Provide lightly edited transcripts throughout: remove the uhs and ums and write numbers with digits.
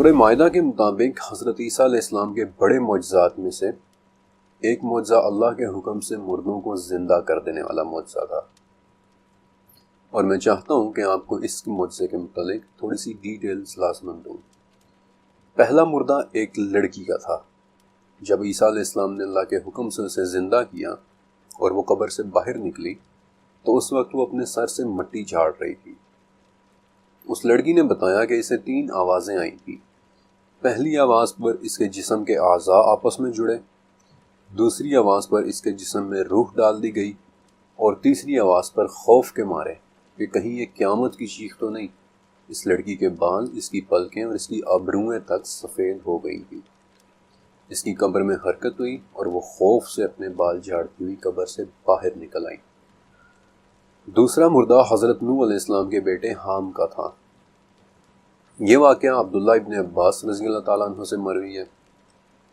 سورہ مائدہ کے مطابق حضرت عیسیٰ علیہ السلام کے بڑے معجزات میں سے ایک معجزہ اللہ کے حکم سے مردوں کو زندہ کر دینے والا معجزہ تھا، اور میں چاہتا ہوں کہ آپ کو اس معجزے کے متعلق تھوڑی سی ڈیٹیلز لازماً دوں۔ پہلا مردہ ایک لڑکی کا تھا۔ جب عیسیٰ علیہ السلام نے اللہ کے حکم سے اسے زندہ کیا اور وہ قبر سے باہر نکلی تو اس وقت وہ اپنے سر سے مٹی جھاڑ رہی تھی۔ اس لڑکی نے بتایا کہ اسے 3 آوازیں آئی تھیں۔ پہلی آواز پر اس کے جسم کے اعضاء آپس میں جڑے، دوسری آواز پر اس کے جسم میں روح ڈال دی گئی، اور تیسری آواز پر خوف کے مارے کہ کہیں یہ قیامت کی چیخ تو نہیں، اس لڑکی کے بال، اس کی پلکیں اور اس کی ابرویں تک سفید ہو گئی تھی۔ اس کی قبر میں حرکت ہوئی اور وہ خوف سے اپنے بال جھاڑتی ہوئی قبر سے باہر نکل آئی۔ دوسرا مردہ حضرت نوح علیہ السلام کے بیٹے حام کا تھا۔ یہ واقعہ عبداللہ ابن عباس رضی اللہ تعالیٰ عنہ سے مروی ہے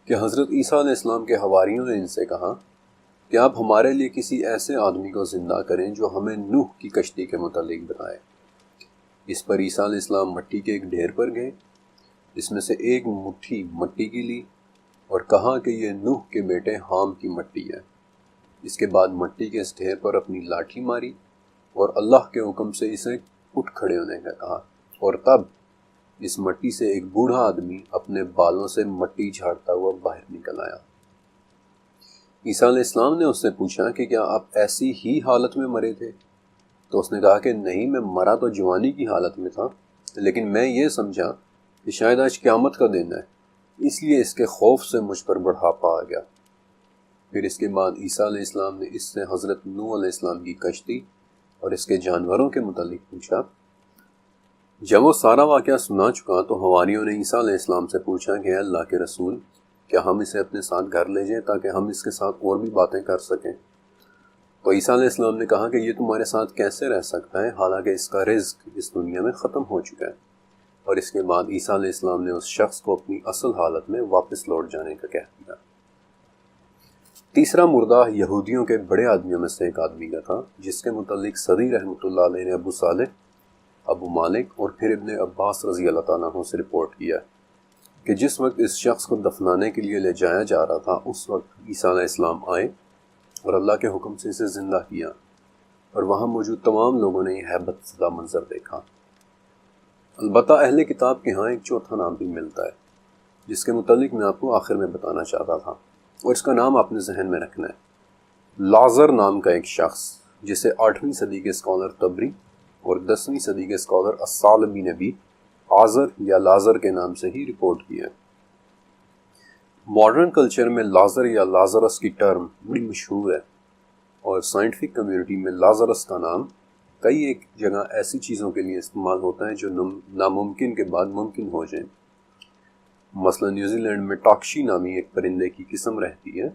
کہ حضرت عیسیٰ علیہ السلام کے حواریوں نے ان سے کہا کہ آپ ہمارے لیے کسی ایسے آدمی کو زندہ کریں جو ہمیں نوح کی کشتی کے متعلق بتائے۔ اس پر عیسیٰ علیہ السلام مٹی کے ایک ڈھیر پر گئے، اس میں سے ایک مٹھی مٹی کی لی اور کہا کہ یہ نوح کے بیٹے حام کی مٹی ہے۔ اس کے بعد مٹی کے اس ڈھیر پر اپنی لاٹھی ماری اور اللہ کے حکم سے اسے اٹھ کھڑے ہونے کا کہا، اور تب اس مٹی سے ایک بوڑھا آدمی اپنے بالوں سے مٹی جھاڑتا ہوا باہر نکل آیا۔ عیسیٰ علیہ السلام نے اس سے پوچھا کہ کیا آپ ایسی ہی حالت میں مرے تھے؟ تو اس نے کہا کہ نہیں، میں مرا تو جوانی کی حالت میں تھا، لیکن میں یہ سمجھا کہ شاید آج قیامت کا دن ہے، اس لیے اس کے خوف سے مجھ پر بڑھاپا آ گیا۔ پھر اس کے بعد عیسیٰ علیہ السلام نے اس سے حضرت نوح علیہ السلام کی کشتی اور اس کے جانوروں کے متعلق پوچھا۔ جب وہ سارا واقعہ سنا چکا تو حواریوں نے عیسیٰ علیہ السلام سے پوچھا کہ اے اللہ کے رسول، کیا ہم اسے اپنے ساتھ گھر لے جائیں تاکہ ہم اس کے ساتھ اور بھی باتیں کر سکیں؟ تو عیسیٰ علیہ السلام نے کہا کہ یہ تمہارے ساتھ کیسے رہ سکتا ہے حالانکہ اس کا رزق اس دنیا میں ختم ہو چکا ہے۔ اور اس کے بعد عیسیٰ علیہ السلام نے اس شخص کو اپنی اصل حالت میں واپس لوٹ جانے کا کہہ دیا۔ تیسرا مردہ یہودیوں کے بڑے آدمیوں میں سے ایک آدمی کا تھا، جس کے متعلق صدی رحمۃ اللہ علیہ نے ابو صالح، ابو مالک اور پھر ابن عباس رضی اللہ تعالیٰ عنہ سے رپورٹ کیا کہ جس وقت اس شخص کو دفنانے کے لیے لے جایا جا رہا تھا اس وقت عیسیٰ علیہ السلام آئے اور اللہ کے حکم سے اسے زندہ کیا، اور وہاں موجود تمام لوگوں نے یہ ہیبت زدہ منظر دیکھا۔ البتہ اہل کتاب کے ہاں ایک چوتھا نام بھی ملتا ہے جس کے متعلق میں آپ کو آخر میں بتانا چاہتا تھا، اور اس کا نام اپنے ذہن میں رکھنا ہے۔ لازر نام کا ایک شخص جسے 8ویں صدی کے اسکالر طبری اور 10ویں صدی کے اسکالر الثعلبی نے بھی آزر یا لازر کے نام سے ہی رپورٹ کیا ہے۔ ماڈرن کلچر میں لازر یا لازرس کی ٹرم بڑی مشہور ہے، اور سائنٹیفک کمیونٹی میں لازرس کا نام کئی ایک جگہ ایسی چیزوں کے لیے استعمال ہوتا ہے جو ناممکن کے بعد ممکن ہو جائیں۔ مثلا نیوزی لینڈ میں ٹاکشی نامی ایک پرندے کی قسم رہتی ہے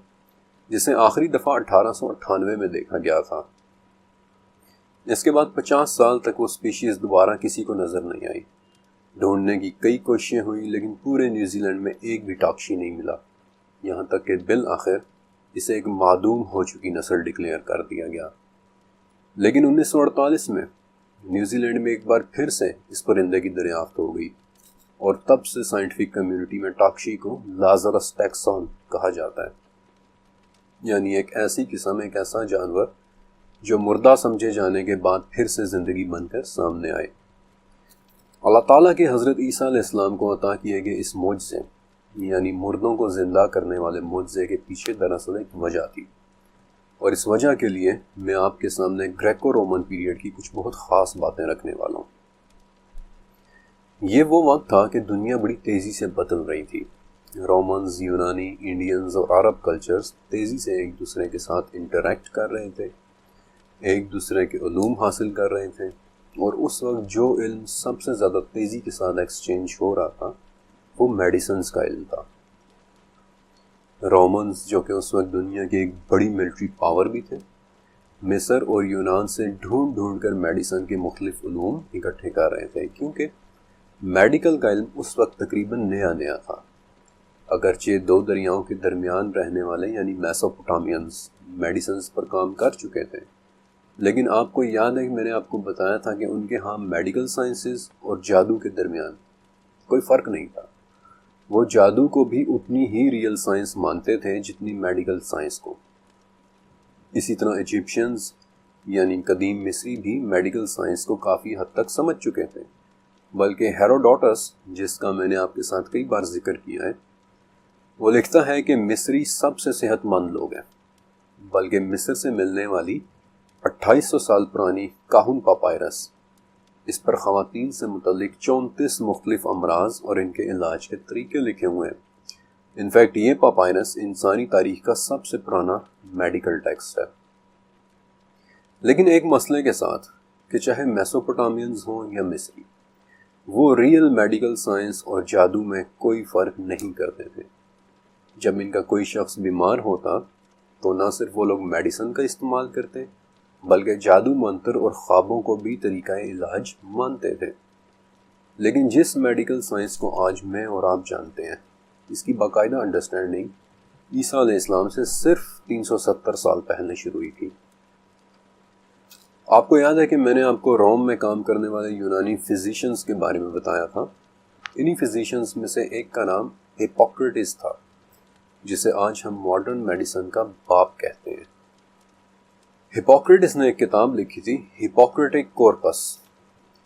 جسے آخری دفعہ 1898 میں دیکھا گیا تھا۔ اس کے بعد 50 سال تک وہ سپیشیز دوبارہ کسی کو نظر نہیں آئی۔ ڈھونڈنے کی کئی کوششیں ہوئیں لیکن پورے نیوزی لینڈ میں ایک بھی ٹاکشی نہیں ملا، یہاں تک کہ بالآخر اسے ایک معدوم ہو چکی نسل ڈکلیئر کر دیا گیا۔ لیکن 1948 میں نیوزی لینڈ میں ایک بار پھر سے اس پرندے کی دریافت ہو گئی، اور تب سے سائنٹیفک کمیونٹی میں ٹاکشی کو لازرس ٹیکسون کہا جاتا ہے، یعنی ایک ایسی قسم، ایک ایسا جانور جو مردہ سمجھے جانے کے بعد پھر سے زندگی بن کر سامنے آئے۔ اللہ تعالیٰ کے حضرت عیسیٰ علیہ السلام کو عطا کیے گئے اس معجزے، یعنی مردوں کو زندہ کرنے والے معجزے کے پیچھے دراصل ایک وجہ تھی، اور اس وجہ کے لیے میں آپ کے سامنے گریکو رومن پیریڈ کی کچھ بہت خاص باتیں رکھنے والا ہوں۔ یہ وہ وقت تھا کہ دنیا بڑی تیزی سے بدل رہی تھی۔ رومنز، یونانی، انڈینز اور عرب کلچرز تیزی سے ایک دوسرے کے ساتھ انٹریکٹ کر رہے تھے، ایک دوسرے کے علوم حاصل کر رہے تھے، اور اس وقت جو علم سب سے زیادہ تیزی کے ساتھ ایکسچینج ہو رہا تھا وہ میڈیسنز کا علم تھا۔ رومنز جو کہ اس وقت دنیا کی ایک بڑی ملٹری پاور بھی تھے، مصر اور یونان سے ڈھونڈ ڈھونڈ کر میڈیسن کے مختلف علوم اکٹھے کر رہے تھے، کیونکہ میڈیکل کا علم اس وقت تقریباً نیا تھا۔ اگرچہ 2 دریاؤں کے درمیان رہنے والے یعنی میسوپوٹامیانز میڈیسنز پر کام کر چکے تھے، لیکن آپ کو یاد ہے کہ میں نے آپ کو بتایا تھا کہ ان کے ہاں میڈیکل سائنسز اور جادو کے درمیان کوئی فرق نہیں تھا۔ وہ جادو کو بھی اتنی ہی ریئل سائنس مانتے تھے جتنی میڈیکل سائنس کو۔ اسی طرح ایجپشنز یعنی قدیم مصری بھی میڈیکل سائنس کو کافی حد تک سمجھ چکے تھے، بلکہ ہیروڈوٹس، جس کا میں نے آپ کے ساتھ کئی بار ذکر کیا ہے، وہ لکھتا ہے کہ مصری سب سے صحت مند لوگ ہیں، بلکہ مصر سے ملنے والی 2800 سال پرانی کاہن پاپائرس، اس پر خواتین سے متعلق 34 مختلف امراض اور ان کے علاج کے طریقے لکھے ہوئے ہیں۔ انفیکٹ یہ پاپائرس انسانی تاریخ کا سب سے پرانا میڈیکل ٹیکسٹ ہے۔ لیکن ایک مسئلے کے ساتھ کہ چاہے میسوپوٹامینز ہوں یا مصری، وہ ریئل میڈیکل سائنس اور جادو میں کوئی فرق نہیں کرتے تھے۔ جب ان کا کوئی شخص بیمار ہوتا تو نہ صرف وہ لوگ میڈیسن کا استعمال کرتے بلکہ جادو منتر اور خوابوں کو بھی طریقہ علاج مانتے تھے۔ لیکن جس میڈیکل سائنس کو آج میں اور آپ جانتے ہیں، اس کی باقاعدہ انڈرسٹینڈنگ عیسیٰ علیہ السلام سے صرف 370 سال پہلے شروع ہوئی تھی۔ آپ کو یاد ہے کہ میں نے آپ کو روم میں کام کرنے والے یونانی فزیشنز کے بارے میں بتایا تھا۔ انہی فزیشنز میں سے ایک کا نام ہپوکریٹس تھا، جسے آج ہم ماڈرن میڈیسن کا باپ کہتے ہیں۔ ہپوکریٹس نے ایک کتاب لکھی تھی، ہپوکریٹک کورپس،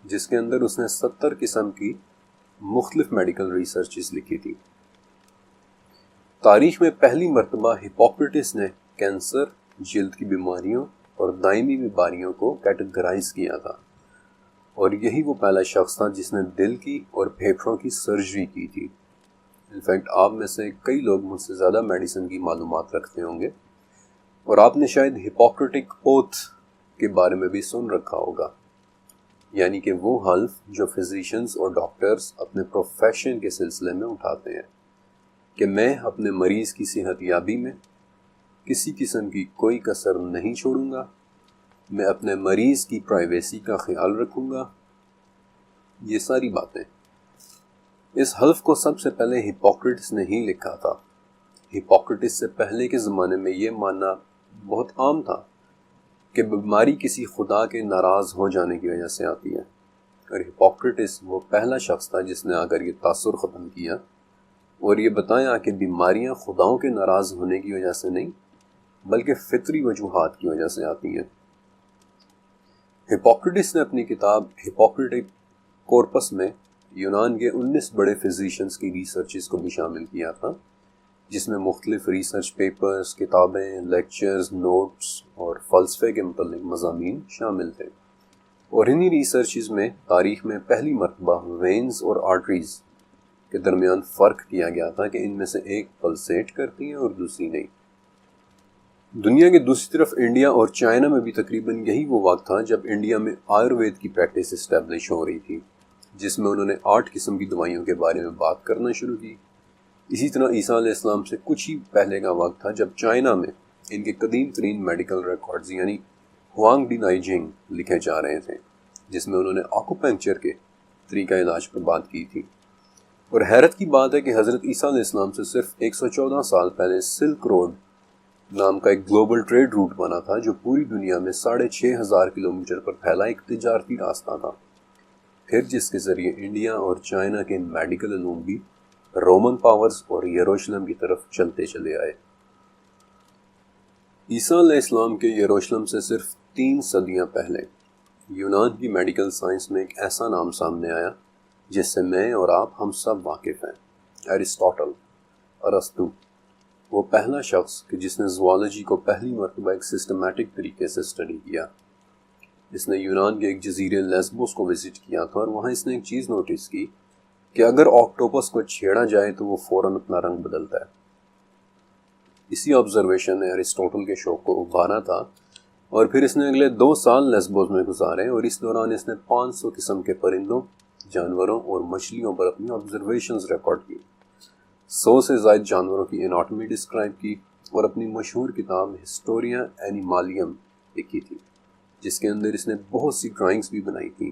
جس کے اندر اس نے 70 قسم کی مختلف میڈیکل ریسرچز لکھی تھی۔ تاریخ میں پہلی مرتبہ ہپوکریٹس نے کینسر، جلد کی بیماریوں اور دائمی بیماریوں کو کیٹیگرائز کیا تھا، اور یہی وہ پہلا شخص تھا جس نے دل کی اور پھیپھڑوں کی سرجری کی تھی۔ انفیکٹ آپ میں سے کئی لوگ مجھ سے زیادہ میڈیسن کی معلومات رکھتے ہوں گے، اور آپ نے شاید ہپوکریٹک اوتھ کے بارے میں بھی سن رکھا ہوگا، یعنی کہ وہ حلف جو فزیشنز اور ڈاکٹرز اپنے پروفیشن کے سلسلے میں اٹھاتے ہیں کہ میں اپنے مریض کی صحت یابی میں کسی قسم کی کوئی کسر نہیں چھوڑوں گا، میں اپنے مریض کی پرائیویسی کا خیال رکھوں گا۔ یہ ساری باتیں اس حلف کو سب سے پہلے ہپوکریٹس نے ہی لکھا تھا۔ ہپوکریٹس سے پہلے کے زمانے میں یہ ماننا بہت عام تھا کہ بیماری کسی خدا کے ناراض ہو جانے کی وجہ سے آتی ہے، اور ہپوکریٹس وہ پہلا شخص تھا جس نے آ کر یہ تاثر ختم کیا اور یہ بتایا کہ بیماریاں خداؤں کے ناراض ہونے کی وجہ سے نہیں بلکہ فطری وجوہات کی وجہ سے آتی ہیں۔ ہپوکریٹس نے اپنی کتاب ہپوکریٹک کورپس میں یونان کے 19 بڑے فزیشنز کی ریسرچز کو بھی شامل کیا تھا، جس میں مختلف ریسرچ پیپرز، کتابیں، لیکچرز، نوٹس اور فلسفے کے متعلق مضامین شامل تھے۔ اور انہی ریسرچز میں تاریخ میں پہلی مرتبہ وینز اور آرٹریز کے درمیان فرق کیا گیا تھا کہ ان میں سے ایک پلسیٹ کرتی ہیں اور دوسری نہیں۔ دنیا کے دوسری طرف انڈیا اور چائنا میں بھی تقریباً یہی وہ وقت تھا جب انڈیا میں آیوروید کی پریکٹس اسٹیبلش ہو رہی تھی، جس میں انہوں نے 8 قسم کی دوائیوں کے بارے میں بات کرنا شروع کی۔ اسی طرح عیسیٰ علیہ السلام سے کچھ ہی پہلے کا وقت تھا جب چائنا میں ان کے قدیم ترین میڈیکل ریکارڈز یعنی ہوانگ ڈی نائی جنگ لکھے جا رہے تھے، جس میں انہوں نے آکوپنکچر کے طریقہ علاج پر بات کی تھی۔ اور حیرت کی بات ہے کہ حضرت عیسیٰ علیہ السلام سے صرف 114 سال پہلے سلک روڈ نام کا ایک گلوبل ٹریڈ روٹ بنا تھا، جو پوری دنیا میں 6500 کلومیٹر پر پھیلا ایک تجارتی راستہ تھا، پھر جس کے ذریعے انڈیا اور چائنا کے میڈیکل علوم بھی رومن پاورز اور یروشلم کی طرف چلتے چلے آئے۔ عیسیٰ علیہ السلام کے یروشلم سے صرف 3 صدیاں پہلے یونان کی میڈیکل سائنس میں ایک ایسا نام سامنے آیا جس سے میں اور آپ ہم سب واقف ہیں، ایرسٹوٹل، ارسطو، وہ پہلا شخص کہ جس نے زوالوجی کو پہلی مرتبہ ایک سسٹمیٹک طریقے سے اسٹڈی کیا۔ اس نے یونان کے ایک جزیرے لیسبوس کو وزٹ کیا تھا، اور وہاں اس نے ایک چیز نوٹس کی کہ اگر آکٹوپس کو چھیڑا جائے تو وہ فوراً اپنا رنگ بدلتا ہے۔ اسی آبزرویشن نے ایرسٹوٹل کے شوق کو ابھارا تھا، اور پھر اس نے اگلے 2 سال لیسبوس میں گزارے، اور اس دوران اس نے 500 قسم کے پرندوں، جانوروں اور مچھلیوں پر اپنی آبزرویشنز ریکارڈ کی، 100 سے زائد جانوروں کی اناٹمی ڈسکرائب کی، اور اپنی مشہور کتاب ہسٹوریا اینیمالیم لکھی تھی، جس کے اندر اس نے بہت سی ڈرائنگز بھی بنائی تھیں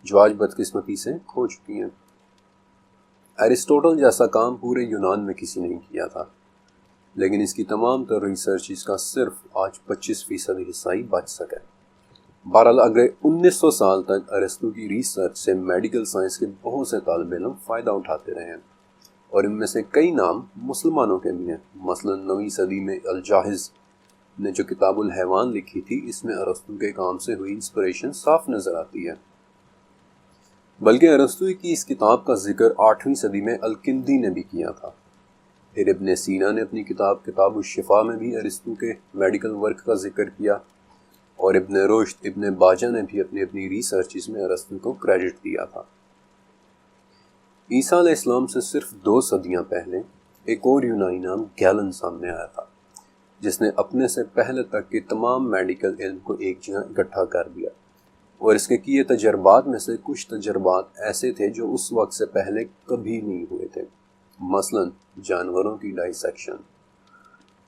جو آج بدقسمتی سے کھو چکی ہیں۔ ایرسٹوٹل جیسا کام پورے یونان میں کسی نے نہیں کیا تھا، لیکن اس کی تمام تر ریسرچ اس کا صرف آج 25% حصہ ہی بچ سکا ہے۔ بہرحال اگلے 1900 سال تک ارسطو کی ریسرچ سے میڈیکل سائنس کے بہت سے طالب علم فائدہ اٹھاتے رہے ہیں، اور ان میں سے کئی نام مسلمانوں کے بھی ہیں۔ مثلا 9ویں صدی میں الجاحظ نے جو کتاب الحیوان لکھی تھی، اس میں ارسطو کے کام سے ہوئی انسپریشن صاف نظر آتی ہے۔ بلکہ ارسطو کی اس کتاب کا ذکر 8ویں صدی میں الکندی نے بھی کیا تھا۔ پھر ابن سینا نے اپنی کتاب الشفا میں بھی ارسطو کے میڈیکل ورک کا ذکر کیا، اور ابن رشد، ابن باجہ نے بھی اپنی ریسرچز میں ارسطو کو کریڈٹ دیا تھا۔ عیسیٰ علیہ السلام سے صرف 2 صدیاں پہلے ایک اور یونانی نام گیلن سامنے آیا تھا، جس نے اپنے سے پہلے تک کے تمام میڈیکل علم کو ایک جگہ اکٹھا کر دیا، اور اس کے کیے تجربات میں سے کچھ تجربات ایسے تھے جو اس وقت سے پہلے کبھی نہیں ہوئے تھے، مثلا جانوروں کی ڈائسیکشن۔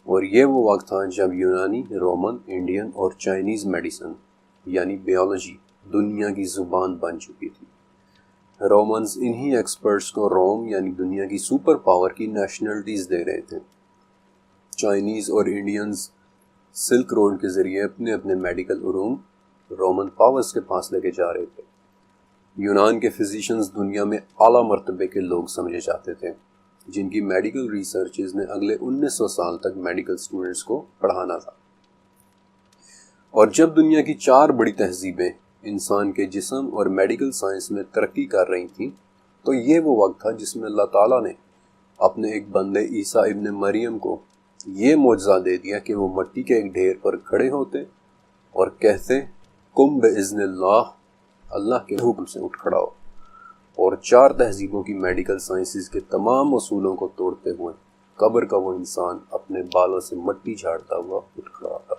اور یہ وہ وقت تھا جب یونانی، رومن، انڈین اور چائنیز میڈیسن یعنی بیولوجی دنیا کی زبان بن چکی تھی۔ رومنز انہی ایکسپرٹس کو روم یعنی دنیا کی سپر پاور کی نیشنلٹیز دے رہے تھے۔ چائنیز اور انڈینز سلک روڈ کے ذریعے اپنے میڈیکل علوم رومن پاورز کے پاس لے کے جا رہے تھے۔ یونان کے فزیشنز دنیا میں اعلیٰ مرتبے کے لوگ سمجھے جاتے تھے، جن کی میڈیکل ریسرچز نے اگلے 1900 سال تک میڈیکل سٹوڈنٹس کو پڑھانا تھا۔ اور جب دنیا کی 4 بڑی تہذیبیں انسان کے جسم اور میڈیکل سائنس میں ترقی کر رہی تھیں، تو یہ وہ وقت تھا جس میں اللہ تعالیٰ نے اپنے ایک بندے عیسیٰ ابن مریم کو یہ معجزہ دے دیا کہ وہ مٹی کے ایک ڈھیر پر کھڑے ہوتے اور کہتے کم باذن اللہ، اللہ کے حکم سے اٹھ کھڑا ہو، اور 4 تہذیبوں کی میڈیکل سائنسز کے تمام اصولوں کو توڑتے ہوئے قبر کا وہ انسان اپنے بالوں سے مٹی جھاڑتا ہوا اٹھ کھڑا ہوتا۔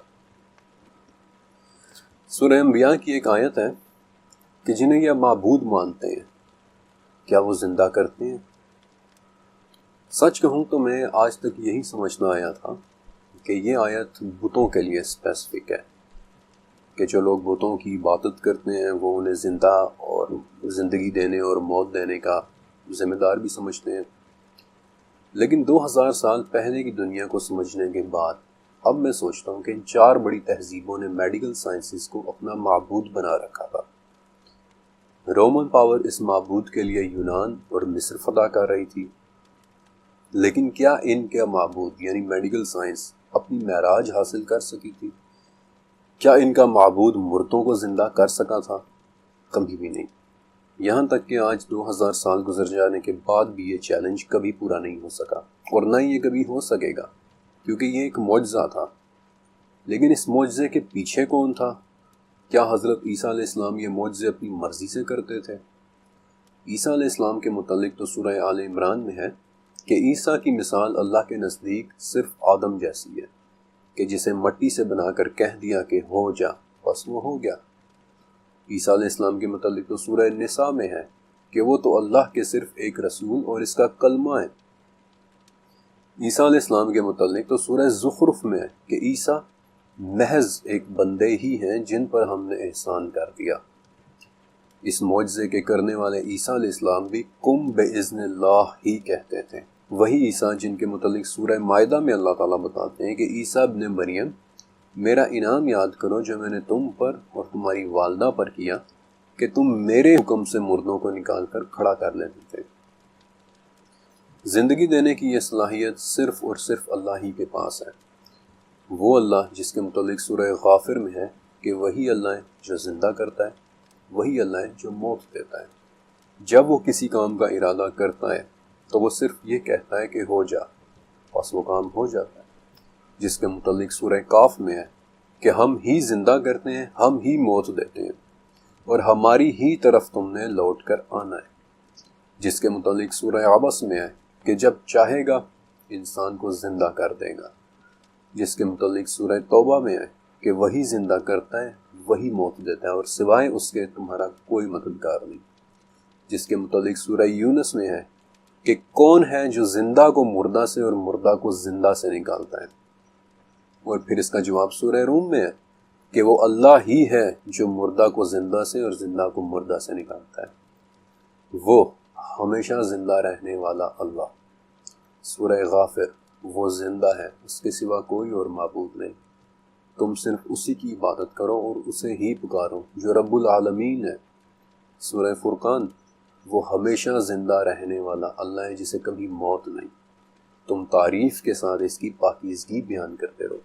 سورہ انبیاء کی ایک آیت ہے کہ جنہیں یہ معبود مانتے ہیں، کیا وہ زندہ کرتے ہیں؟ سچ کہوں تو میں آج تک یہی سمجھنا آیا تھا کہ یہ آیت بتوں کے لیے اسپیسیفک ہے، کہ جو لوگ بتوں کی عبادت کرتے ہیں وہ انہیں زندہ اور زندگی دینے اور موت دینے کا ذمہ دار بھی سمجھتے ہیں۔ لیکن 2000 سال پہلے کی دنیا کو سمجھنے کے بعد اب میں سوچتا ہوں کہ ان 4 بڑی تہذیبوں نے میڈیکل سائنسز کو اپنا معبود بنا رکھا تھا۔ رومن پاور اس معبود کے لیے یونان اور مصر فتح کر رہی تھی، لیکن کیا ان کے معبود یعنی میڈیکل سائنس اپنی معراج حاصل کر سکی تھی؟ کیا ان کا معبود مردوں کو زندہ کر سکا تھا؟ کبھی بھی نہیں۔ یہاں تک کہ آج 2000 سال گزر جانے کے بعد بھی یہ چیلنج کبھی پورا نہیں ہو سکا، اور نہ ہی یہ کبھی ہو سکے گا، کیونکہ یہ ایک معجزہ تھا۔ لیکن اس معجزے کے پیچھے کون تھا؟ کیا حضرت عیسیٰ علیہ السلام یہ معجزے اپنی مرضی سے کرتے تھے؟ عیسیٰ علیہ السلام کے متعلق تو سورہ آل عمران میں ہے کہ عیسیٰ کی مثال اللہ کے نزدیک صرف آدم جیسی ہے، کہ جسے مٹی سے بنا کر کہہ دیا کہ ہو جا، بس وہ ہو گیا۔ عیسیٰ علیہ السلام کے متعلق تو سورہ نساء میں ہے کہ وہ تو اللہ کے صرف ایک رسول اور اس کا کلمہ ہے۔ عیسیٰ علیہ السلام کے متعلق تو سورہ زخرف میں ہے کہ عیسیٰ محض ایک بندے ہی ہیں جن پر ہم نے احسان کر دیا۔ اس معجزے کے کرنے والے عیسیٰ علیہ السلام بھی کم باذن اللہ ہی کہتے تھے۔ وہی عیسیٰ جن کے متعلق سورہ مائدہ میں اللہ تعالیٰ بتاتے ہیں کہ عیسیٰ ابن مریم، میرا انعام یاد کرو جو میں نے تم پر اور تمہاری والدہ پر کیا کہ تم میرے حکم سے مردوں کو نکال کر کھڑا کر لیتے تھے۔ زندگی دینے کی یہ صلاحیت صرف اور صرف اللہ ہی کے پاس ہے۔ وہ اللہ جس کے متعلق سورہ غافر میں ہے کہ وہی اللہ ہے جو زندہ کرتا ہے، وہی اللہ ہے جو موت دیتا ہے۔ جب وہ کسی کام کا ارادہ کرتا ہے تو وہ صرف یہ کہتا ہے کہ ہو جا، بس وہ کام ہو جاتا ہے، جس کے متعلق سورہ کاف میں ہے کہ ہم ہی زندہ کرتے ہیں، ہم ہی موت دیتے ہیں، اور ہماری ہی طرف تم نے لوٹ کر آنا ہے، جس کے متعلق سورہ عبس میں ہے کہ جب چاہے گا انسان کو زندہ کر دے گا، جس کے متعلق سورہ توبہ میں ہے کہ وہی زندہ کرتا ہے، وہی موت دیتا ہے، اور سوائے اس کے تمہارا کوئی مددگار نہیں، جس کے متعلق سورہ یونس میں ہے کہ کون ہے جو زندہ کو مردہ سے اور مردہ کو زندہ سے نکالتا ہے، اور پھر اس کا جواب سورہ روم میں ہے کہ وہ اللہ ہی ہے جو مردہ کو زندہ سے اور زندہ کو مردہ سے نکالتا ہے، وہ ہمیشہ زندہ رہنے والا اللہ۔ سورہ غافر، وہ زندہ ہے، اس کے سوا کوئی اور معبود نہیں، تم صرف اسی کی عبادت کرو اور اسے ہی پکارو جو رب العالمین ہے۔ سورہ فرقان، وہ ہمیشہ زندہ رہنے والا اللہ ہے جسے کبھی موت نہیں، تم تعریف کے ساتھ اس کی پاکیزگی بیان کرتے رہو۔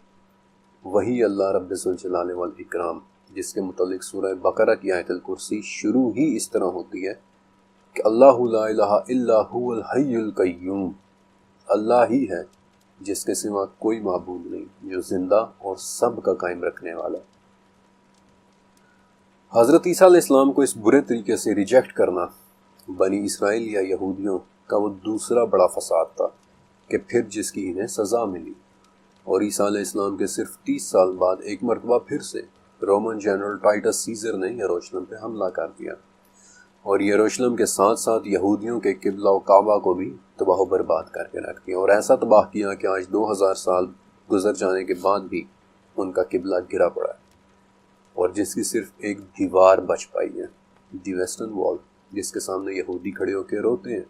وہی اللہ رب ذوالجلال والاکرام جس کے متعلق سورہ بقرہ کی آیت الکرسی شروع ہی اس طرح ہوتی ہے کہ اللہ لا الہ الا هو الحی القیوم، اللہ ہی ہے جس کے سوا کوئی معبود نہیں، جو زندہ اور سب کا قائم رکھنے والا۔ حضرت عیسیٰ علیہ السلام کو اس برے طریقے سے ریجیکٹ کرنا بنی اسرائیل یا یہودیوں کا وہ دوسرا بڑا فساد تھا کہ پھر جس کی انہیں سزا ملی، اور عیسیٰ علیہ السلام کے صرف 30 سال بعد ایک مرتبہ پھر سے رومن جنرل ٹائٹس سیزر نے یروشلم پہ حملہ کر دیا، اور یروشلم کے ساتھ ساتھ یہودیوں کے قبلہ و کعبہ کو بھی تباہ و برباد کر کے رکھ دیا، اور ایسا تباہ کیا کہ آج 2000 سال گزر جانے کے بعد بھی ان کا قبلہ گرا پڑا ہے، اور جس کی صرف ایک دیوار بچ پائی ہے، دی ویسٹرن وال، جس کے سامنے یہودی کھڑے ہو کے روتے ہیں،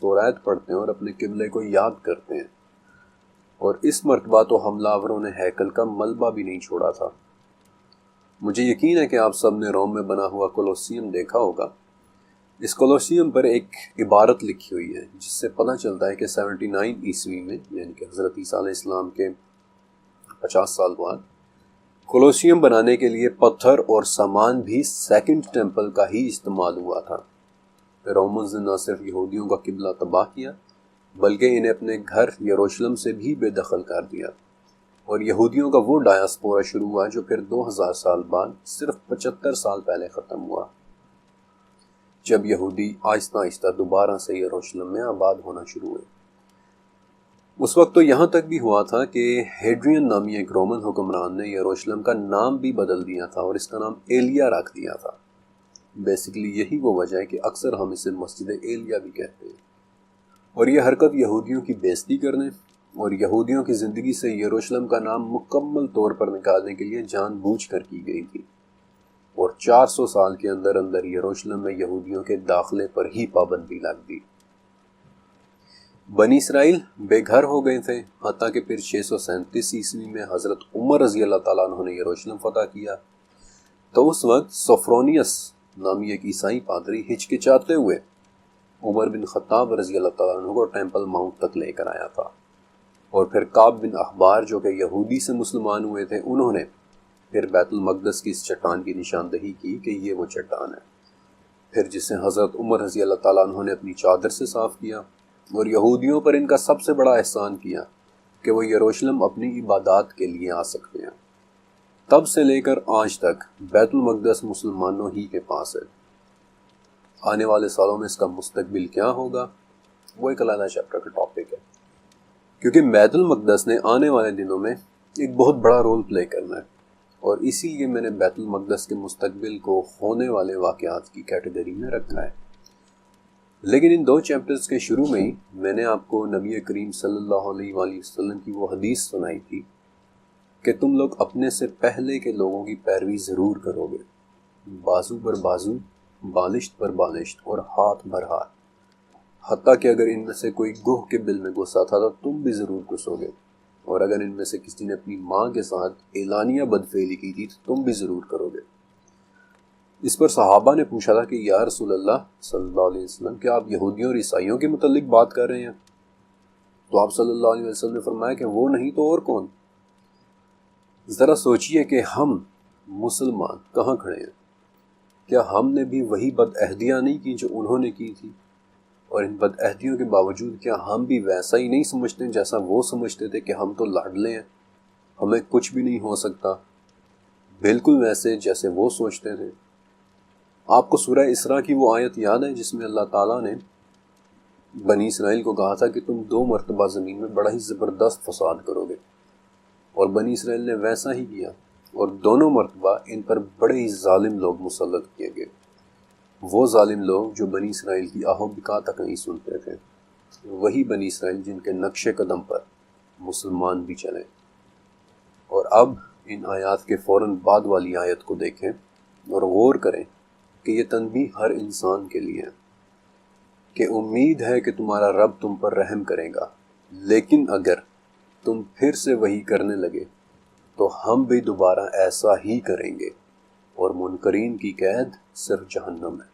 توریت پڑھتے ہیں اور اپنے قبلے کو یاد کرتے ہیں۔ اور اس مرتبہ تو حملہ آوروں نے ہیکل کا ملبہ بھی نہیں چھوڑا تھا۔ مجھے یقین ہے کہ آپ سب نے روم میں بنا ہوا کولوسیم دیکھا ہوگا۔ اس کولوسیم پر ایک عبارت لکھی ہوئی ہے جس سے پتہ چلتا ہے کہ 79 عیسوی میں، یعنی کہ حضرت عیسیٰ علیہ السلام کے 50 سال بعد، کولوسیم بنانے کے لیے پتھر اور سامان بھی سیکنڈ ٹیمپل کا ہی استعمال ہوا تھا۔ رومنز نے نہ صرف یہودیوں کا قبلہ تباہ کیا بلکہ انہیں اپنے گھر یروشلم سے بھی بے دخل کر دیا، اور یہودیوں کا وہ ڈایاسپورا شروع ہوا جو پھر 2000 سال بعد صرف 75 سال پہلے ختم ہوا، جب یہودی آہستہ آہستہ دوبارہ سے یروشلم میں آباد ہونا شروع ہوئے۔ اس وقت تو یہاں تک بھی ہوا تھا کہ ہیڈرین نامی ایک رومن حکمران نے یروشلم کا نام بھی بدل دیا تھا اور اس کا نام ایلیا رکھ دیا تھا۔ بیسیکلی یہی وہ وجہ ہے کہ اکثر ہم اسے مسجد ایلیا بھی کہتے ہیں، اور یہ حرکت یہودیوں کی بے عزتی کرنے اور یہودیوں کی زندگی سے یروشلم کا نام مکمل طور پر نکالنے کے لیے جان بوجھ کر کی گئی تھی، اور 400 سال کے اندر اندر یروشلم میں یہودیوں کے داخلے پر ہی پابندی لگ دی۔ بنی اسرائیل بے گھر ہو گئے تھے، حتیٰ کہ پھر 637 عیسوی میں حضرت عمر رضی اللہ تعالیٰ عنہ نے یروشلم فتح کیا، تو اس وقت سوفرونیس نامی ایک عیسائی پادری ہچکچاتے ہوئے عمر بن خطاب رضی اللہ تعالیٰ عنہ کو ٹیمپل ماؤنٹ تک لے کر آیا تھا، اور پھر کعب بن احبار جو کہ یہودی سے مسلمان ہوئے تھے، انہوں نے پھر بیت المقدس کی اس چٹان کی نشاندہی کی کہ یہ وہ چٹان ہے، پھر جسے حضرت عمر رضی اللہ تعالیٰ عنہ نے اپنی چادر سے صاف کیا، اور یہودیوں پر ان کا سب سے بڑا احسان کیا کہ وہ یروشلم اپنی عبادات کے لیے آ سکتے ہیں۔ تب سے لے کر آج تک بیت المقدس مسلمانوں ہی کے پاس ہے۔ آنے والے سالوں میں اس کا مستقبل کیا ہوگا وہ ایک علیحدہ چیپٹر کا ٹاپک ہے، کیونکہ بیت المقدس نے آنے والے دنوں میں ایک بہت بڑا رول پلے کرنا ہے، اور اسی لیے میں نے بیت المقدس کے مستقبل کو ہونے والے واقعات کی کیٹیگری میں رکھا ہے۔ لیکن ان 2 چیپٹرز کے شروع میں ہی میں نے آپ کو نبی کریم صلی اللہ علیہ وآلہ وسلم کی وہ حدیث سنائی تھی کہ تم لوگ اپنے سے پہلے کے لوگوں کی پیروی ضرور کرو گے، بازو پر بازو، بالشت پر بالشت، اور ہاتھ بھر ہاتھ، حتیٰ کہ اگر ان میں سے کوئی گوہ کے بل میں گھسا تھا تو تم بھی ضرور گھسو گے، اور اگر ان میں سے کسی نے اپنی ماں کے ساتھ اعلانیہ بدفعلی کی تھی تو تم بھی ضرور کرو گے۔ اس پر صحابہ نے پوچھا تھا کہ یا رسول اللہ صلی اللہ علیہ وسلم، کیا آپ یہودیوں اور عیسائیوں کے متعلق بات کر رہے ہیں؟ تو آپ صلی اللہ علیہ وسلم نے فرمایا کہ وہ نہیں تو اور کون؟ ذرا سوچئے کہ ہم مسلمان کہاں کھڑے ہیں؟ کیا ہم نے بھی وہی بدعہدیاں نہیں کی جو انہوں نے کی تھی؟ اور ان بدعہدیوں کے باوجود کیا ہم بھی ویسا ہی نہیں سمجھتے جیسا وہ سمجھتے تھے کہ ہم تو لاڈلے ہیں، ہمیں کچھ بھی نہیں ہو سکتا، بالکل ویسے جیسے وہ سوچتے تھے؟ آپ کو سورہ اسراء کی وہ آیت یاد ہے جس میں اللہ تعالیٰ نے بنی اسرائیل کو کہا تھا کہ تم 2 مرتبہ زمین میں بڑا ہی زبردست فساد کرو گے، اور بنی اسرائیل نے ویسا ہی کیا، اور دونوں مرتبہ ان پر بڑے ہی ظالم لوگ مسلط کیے گئے، وہ ظالم لوگ جو بنی اسرائیل کی آہ و بکا تک نہیں سنتے تھے، وہی بنی اسرائیل جن کے نقش قدم پر مسلمان بھی چلے۔ اور اب ان آیات کے فوراً بعد والی آیت کو دیکھیں اور غور کریں کہ یہ تنبیہ ہر انسان کے لیے ہے کہ امید ہے کہ تمہارا رب تم پر رحم کرے گا، لیکن اگر تم پھر سے وہی کرنے لگے تو ہم بھی دوبارہ ایسا ہی کریں گے، اور منکرین کی قید صرف جہنم ہے۔